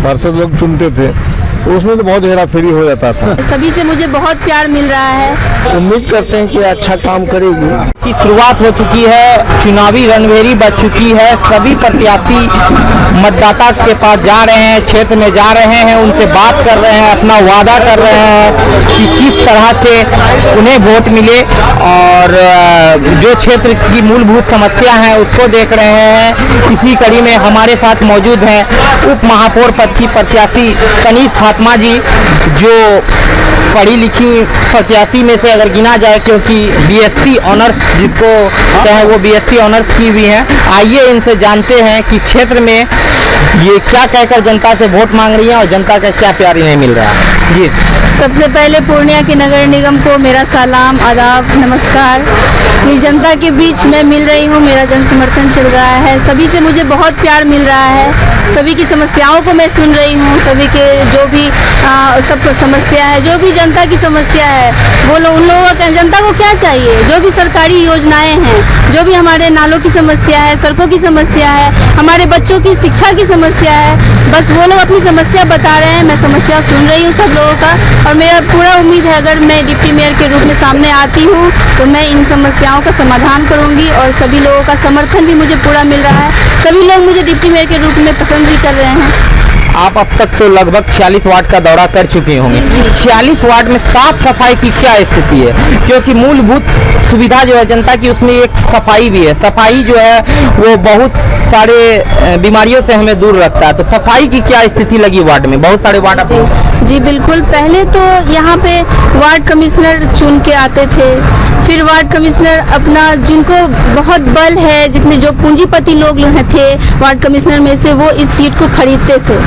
पार्षद लोग चुनते थे, उसमें तो बहुत हेरा फेरी हो जाता था। सभी से मुझे बहुत प्यार मिल रहा है। उम्मीद करते हैं कि अच्छा काम करेगी। की शुरुआत हो चुकी है, चुनावी रणभेरी बज चुकी है। सभी प्रत्याशी मतदाता के पास जा रहे हैं, क्षेत्र में जा रहे हैं, उनसे बात कर रहे हैं, अपना वादा कर रहे हैं कि किस तरह से उन्हें वोट मिले और जो क्षेत्र की मूलभूत समस्या है उसको देख रहे हैं। इसी कड़ी में हमारे साथ मौजूद हैं उप महापौर पद की प्रत्याशी तनीष फातिमा जी, जो पढ़ी लिखी प्रत्याशी में से अगर गिना जाए, क्योंकि बीएससी ऑनर्स जिसको कहें वो बीएससी ऑनर्स की भी हैं। आइए इनसे जानते हैं कि क्षेत्र में ये क्या कहकर जनता से वोट मांग रही है और जनता का क्या प्यार इन्हें मिल रहा है। जी, सबसे पहले पूर्णिया के नगर निगम को मेरा सलाम, आदाब, नमस्कार। ये जनता के बीच मैं मिल रही हूँ, मेरा जन समर्थन चल रहा है। सभी से मुझे बहुत प्यार मिल रहा है। सभी की समस्याओं को मैं सुन रही हूँ। सभी के जो भी सबको समस्या है, जो भी जनता की समस्या है, वो लोग उन लोगों का जनता को क्या चाहिए, जो भी सरकारी योजनाएं हैं, जो भी हमारे नालों की समस्या है, सड़कों की समस्या है, हमारे बच्चों की शिक्षा की समस्या है, बस वो लोग अपनी समस्या बता रहे हैं। मैं समस्या सुन रही हूँ सब लोगों का, और मेरा पूरा उम्मीद है अगर मैं डिप्टी मेयर के रूप में सामने आती हूँ तो मैं इन समस्याओं का समाधान करूँगी। और सभी लोगों का समर्थन भी मुझे पूरा मिल रहा है। सभी लोग मुझे डिप्टी मेयर के रूप में पसंद भी कर रहे हैं। आप अब तक तो लगभग 46 वार्ड का दौरा कर चुके होंगे। 46 वार्ड में साफ सफाई की क्या स्थिति है? क्योंकि मूलभूत सुविधा जो है जनता की, उसमें एक सफाई भी है। सफाई जो है वो बहुत सारे बीमारियों से हमें दूर रखता है। तो सफाई की क्या स्थिति लगी वार्ड में? बहुत सारे वार्ड जी बिल्कुल। पहले तो यहाँ पे वार्ड कमिश्नर चुन के आते थे, फिर वार्ड कमिश्नर अपना जिनको बहुत बल है, जितने जो पूंजीपति लोग थे वार्ड कमिश्नर में से, वो इस सीट को खरीदते थे।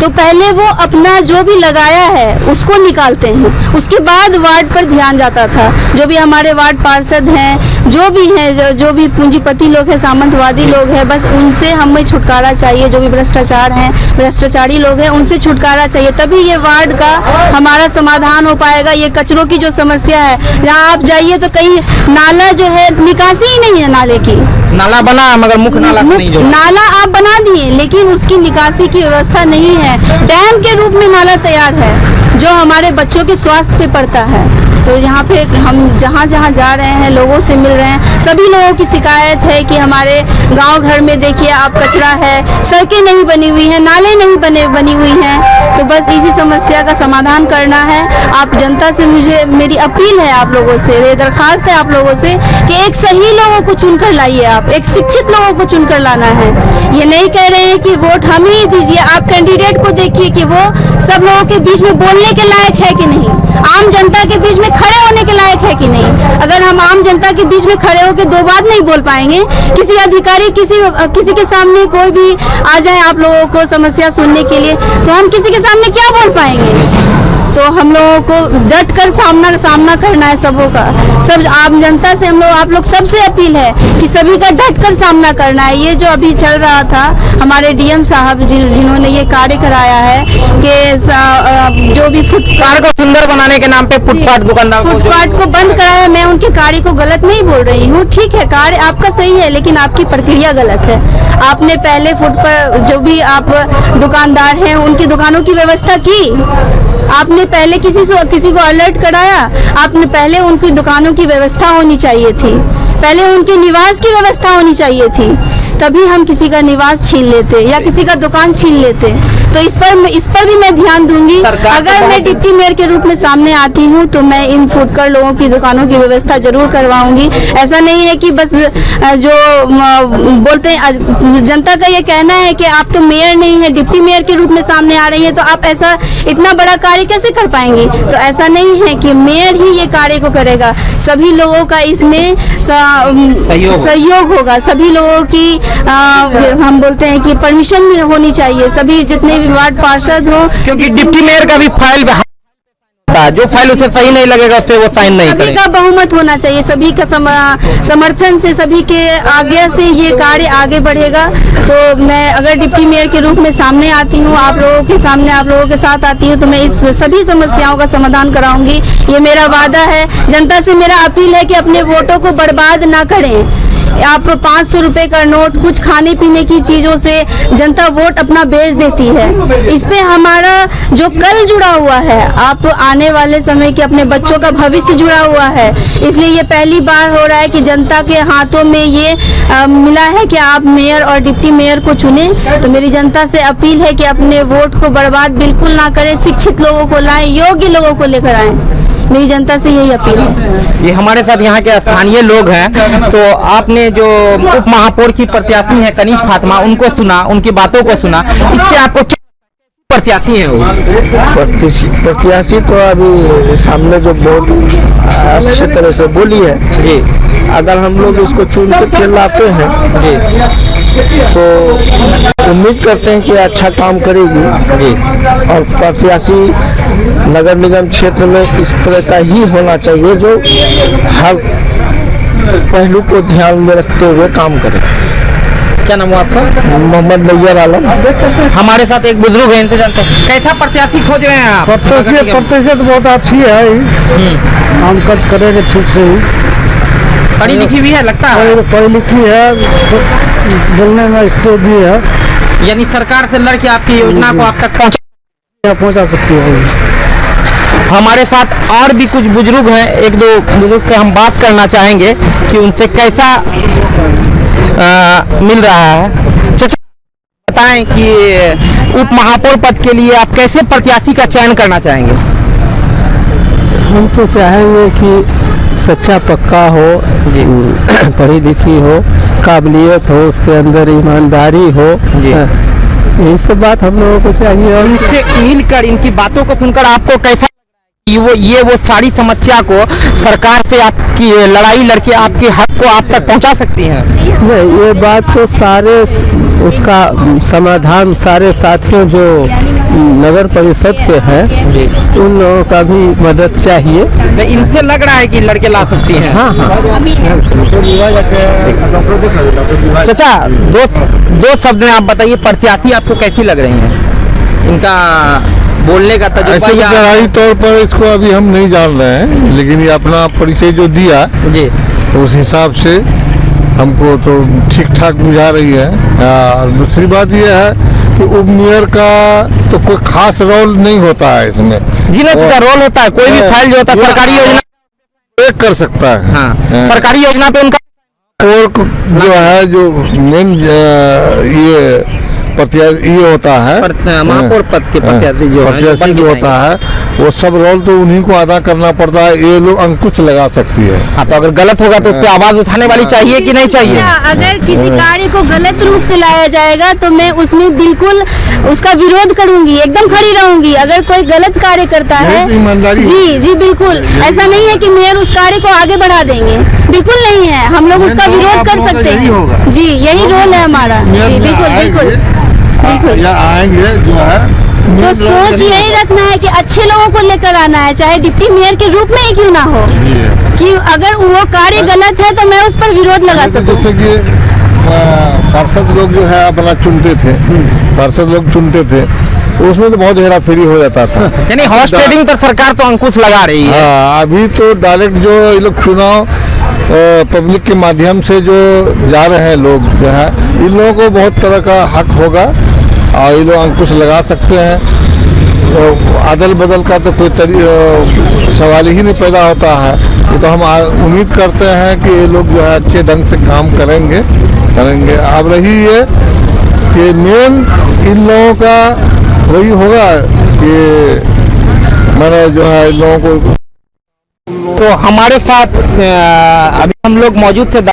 तो पहले वो अपना जो भी लगाया है उसको निकालते हैं, उसके बाद वार्ड पर ध्यान जाता था। जो भी हमारे वार्ड पार्षद हैं, जो भी हैं, जो भी पूंजीपति लोग हैं, सामंतवादी लोग हैं, बस उनसे हमें छुटकारा चाहिए। जो भी भ्रष्टाचार हैं, भ्रष्टाचारी लोग हैं, उनसे छुटकारा चाहिए, तभी ये वार्ड का हमारा समाधान हो पाएगा। ये कचरों की जो समस्या है, जहाँ आप जाइए तो कहीं नाला जो है, निकासी ही नहीं है नाले की। नाला बना मगर मुख्य नाला नहीं जो नाला आप बना दिए, लेकिन उसकी निकासी की व्यवस्था नहीं है। डैम के रूप में नाला तैयार है जो हमारे बच्चों के स्वास्थ्य पे पड़ता है। तो यहाँ पे हम जहाँ जहाँ जा रहे हैं, लोगों से मिल रहे हैं, सभी लोगों की शिकायत है कि हमारे गांव घर में देखिए आप कचरा है, सड़कें नहीं बनी हुई हैं, नाले नहीं बनी हुई हैं। तो बस इसी समस्या का समाधान करना है। आप जनता से मुझे मेरी अपील है, आप लोगों से ये दरखास्त है आप लोगों से कि एक सही लोगों को चुनकर लाइए। आप एक शिक्षित लोगों को चुनकर लाना है। ये नहीं कह रहे हैं कि वोट हम ही दीजिए। आप कैंडिडेट को देखिए कि वो सब लोगों के बीच में बोलने के लायक है कि नहीं, आम जनता के बीच में खड़े होने के लायक है कि नहीं। अगर हम आम जनता के बीच में खड़े होकर दो बात नहीं बोल पाएंगे, किसी अधिकारी किसी के सामने कोई भी आ जाए आप लोगों को समस्या सुनने के लिए, तो हम किसी के सामने क्या बोल पाएंगे। तो हम लोगों को डट कर सामना करना है सबों का। सब आम जनता से आप लोग सबसे अपील है कि सभी का डट कर सामना करना है। ये जो अभी चल रहा था, हमारे डीएम साहब जिन्होंने ये कार्य कराया है कि जो भी फुटपाथ को सुंदर बनाने के नाम पे फुटपाथ को बंद कराया, मैं उनके कार्य को गलत नहीं बोल रही हूँ। ठीक है, कार्य आपका सही है, लेकिन आपकी प्रक्रिया गलत है। आपने पहले फुट पर जो भी आप दुकानदार हैं उनकी दुकानों की व्यवस्था की, आपने पहले किसी को अलर्ट कराया, आपने पहले उनकी दुकानों की व्यवस्था होनी चाहिए थी, पहले उनके निवास की व्यवस्था होनी चाहिए थी, तभी हम किसी का निवास छीन लेते या किसी का दुकान छीन लेते। तो इस पर भी मैं ध्यान दूंगी। अगर मैं डिप्टी मेयर के रूप में सामने आती हूँ तो मैं इन फुटकर लोगों की दुकानों की व्यवस्था जरूर करवाऊंगी। ऐसा नहीं है कि बस जो बोलते हैं, जनता का ये कहना है कि आप तो मेयर नहीं है, डिप्टी मेयर के रूप में सामने आ रही है, तो आप ऐसा इतना बड़ा कार्य कैसे कर पाएंगी। तो ऐसा नहीं है कि मेयर ही ये कार्य को करेगा, सभी लोगों का इसमें सहयोग होगा। सभी लोगों की हम बोलते हैं कि परमिशन भी होनी चाहिए, सभी जितने भी वार्ड पार्षद हो, क्योंकि डिप्टी मेयर का भी फाइल जो फाइल उसे सही नहीं लगेगा उस पर वो साइन नहीं करेगा। सभी का बहुमत होना चाहिए, सभी का समर्थन से, सभी के आज्ञा से ये कार्य आगे बढ़ेगा। तो मैं अगर डिप्टी मेयर के रूप में सामने आती हूँ, आप लोगों के सामने, आप लोगों के साथ आती हूँ, तो मैं इस सभी समस्याओं का समाधान कराऊंगी। ये मेरा वादा है। जनता से मेरा अपील है कि अपने वोटों को बर्बाद ना करें। आप 500 रुपए का नोट, कुछ खाने पीने की चीजों से जनता वोट अपना बेच देती है। इस पे हमारा जो कल जुड़ा हुआ है, आप आने वाले समय के अपने बच्चों का भविष्य जुड़ा हुआ है। इसलिए ये पहली बार हो रहा है कि जनता के हाथों में ये मिला है कि आप मेयर और डिप्टी मेयर को चुने। तो मेरी जनता से अपील है कि अपने वोट को बर्बाद बिल्कुल ना करें, शिक्षित लोगों को लाएं, योग्य लोगों को लेकर आएं। मेरी जनता से यही अपील है। ये हमारे साथ यहाँ के स्थानीय लोग हैं, तो आपने जो उप महापौर की प्रत्याशी है कनीज फातिमा, उनको सुना, उनकी बातों को सुना, इससे आपको क्या प्रत्याशी है वो? प्रत्याशी तो अभी सामने जो बहुत अच्छे तरह से बोली है जी, अगर हम लोग इसको चुन के फिर लाते हैं जी, तो उम्मीद करते हैं कि अच्छा काम करेगी जी। और प्रत्याशी नगर निगम क्षेत्र में इस तरह का ही होना चाहिए जो हर पहलू को ध्यान में रखते हुए काम करे। क्या नाम हुआ आपका? मोहम्मद नैयर आलम। हमारे साथ एक बुजुर्ग है, इनसे जानते हैं कैसा प्रत्याशी खोज रहे हैं आप? प्रत्याशी बहुत अच्छी है, काम काज करेंगे ठीक से ही, पढ़ी लिखी भी है लगता है, पढ़ी लिखी है, बोलने में एक्टिव भी है, यानी सरकार से लड़के आपकी योजना को आप तक पहुंचा सकती है। हमारे साथ और भी कुछ बुजुर्ग हैं, एक दो बुजुर्ग से हम बात करना चाहेंगे कि उनसे कैसा मिल रहा है। चाचा बताएं कि उप महापौर पद के लिए आप कैसे प्रत्याशी का चयन करना चाहेंगे? हम तो चाहेंगे कि सच्चा पक्का हो, पढ़ी लिखी हो, काबिलियत हो, उसके अंदर ईमानदारी हो, यही सब बात हम लोगों को चाहिए। और इनसे मिलकर, इनकी बातों को सुनकर आपको कैसा ये वो सारी समस्या को सरकार से आपकी लड़ाई लड़के आपके हक को आप तक पहुंचा सकती हैं? नहीं, ये बात तो सारे उसका समाधान सारे साथियों जो नगर परिषद के हैं उन लोगों का भी मदद चाहिए। इनसे लग रहा है कि लड़के ला सकती हैं। हाँ हाँ। चाचा दो शब्द में आप बताइए, प्रत्याशी आपको कैसी लग रही हैं? इनका बोलने का तजुर्बा या गहराई तौर पर इसको अभी हम नहीं जान रहे हैं, लेकिन ये अपना परिचय जो दिया जी, उस हिसाब से हमको तो ठीक ठाक बुझा रही है। दूसरी बात यह है कि उप मेयर का तो कोई खास रोल नहीं होता है इसमें, जिन्हें का रोल होता है, कोई भी फाइल जो होता है सरकारी योजना कर सकता है। हाँ, सरकारी योजना पे उनका और जो है जो मेन ये प्रत्याशी ये होता है, महापौर पद के प्रत्याशी जो होता है, वो सब रोल तो उन्हीं को अदा करना पड़ता है। ये लोग अंकुश लगा सकती है। हाँ, तो अगर गलत होगा तो उस पर आवाज उठाने वाली चाहिए कि नहीं चाहिए? अगर किसी कार्य को गलत रूप से लाया जाएगा तो मैं उसमें बिल्कुल उसका विरोध करूंगी, एकदम खड़ी रहूंगी। अगर कोई गलत कार्य करता है, जी जी बिल्कुल, ऐसा नहीं है कि मेयर उस कार्य को आगे बढ़ा देंगे, बिल्कुल नहीं है। हम लोग उसका विरोध कर सकते हैं। जी, यही रोल है हमारा। जी बिल्कुल बिल्कुल बिल्कुल। आएंगे जो है तो सोच यही रखना है कि अच्छे लोगों को लेकर आना है, चाहे डिप्टी मेयर के रूप में ही क्यों ना हो, कि अगर वो कार्य गलत है तो मैं उस पर विरोध लगा सकूं। जैसे कि पार्षद लोग जो है अपना चुनते थे, पार्षद लोग चुनते थे, उसमें तो बहुत हेरा फेरी हो जाता था। यानी हॉर्स ट्रेडिंग पर सरकार तो अंकुश लगा रही है। हाँ, अभी तो डायरेक्ट जो ये लोग चुनाव पब्लिक के माध्यम से जो जा रहे हैं लोग जो है, इन लोगों को बहुत तरह का हक होगा और ये लोग अंकुश लगा सकते हैं। तो अदल बदल का तो कोई सवाल ही नहीं पैदा होता है। ये तो हम उम्मीद करते हैं कि ये लोग जो है अच्छे ढंग से काम करेंगे। अब रही ये कि मेन इन लोगों का वही होगा कि मैंने जो है इन लोगों को। तो हमारे साथ अभी हम लोग मौजूद थे,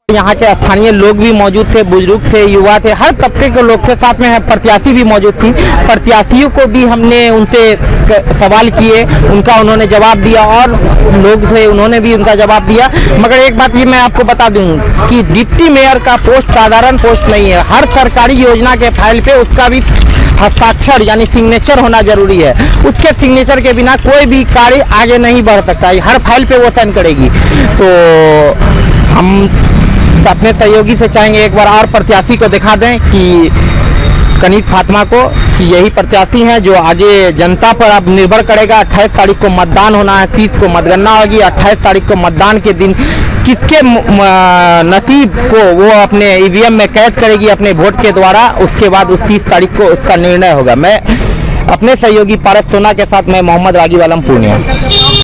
यहाँ के स्थानीय लोग भी मौजूद थे, बुजुर्ग थे, युवा थे, हर तबके के लोग थे, साथ में प्रत्याशी भी मौजूद थी। प्रत्याशियों को भी हमने उनसे सवाल किए, उनका उन्होंने जवाब दिया, और लोग थे उन्होंने भी उनका जवाब दिया। मगर एक बात ये मैं आपको बता दूं कि डिप्टी मेयर का पोस्ट साधारण पोस्ट नहीं है। हर सरकारी योजना के फाइल पे उसका भी हस्ताक्षर यानी सिग्नेचर होना जरूरी है। उसके सिग्नेचर के बिना कोई भी कार्य आगे नहीं बढ़ सकता है। हर फाइल पे वो साइन करेगी। तो हम अपने सहयोगी से चाहेंगे एक बार और प्रत्याशी को दिखा दें कि कनीज फातिमा को, कि यही प्रत्याशी हैं जो आगे जनता पर अब निर्भर करेगा। 28 तारीख को मतदान होना है, 30 को मतगणना होगी, 28 तारीख को मतदान के दिन किसके नसीब को वो अपने ईवीएम में कैद करेगी अपने वोट के द्वारा, उसके बाद उस 30 तारीख को उसका निर्णय होगा। मैं अपने सहयोगी पारस सोना के साथ मैं मोहम्मद रागी वालम पूर्णिया।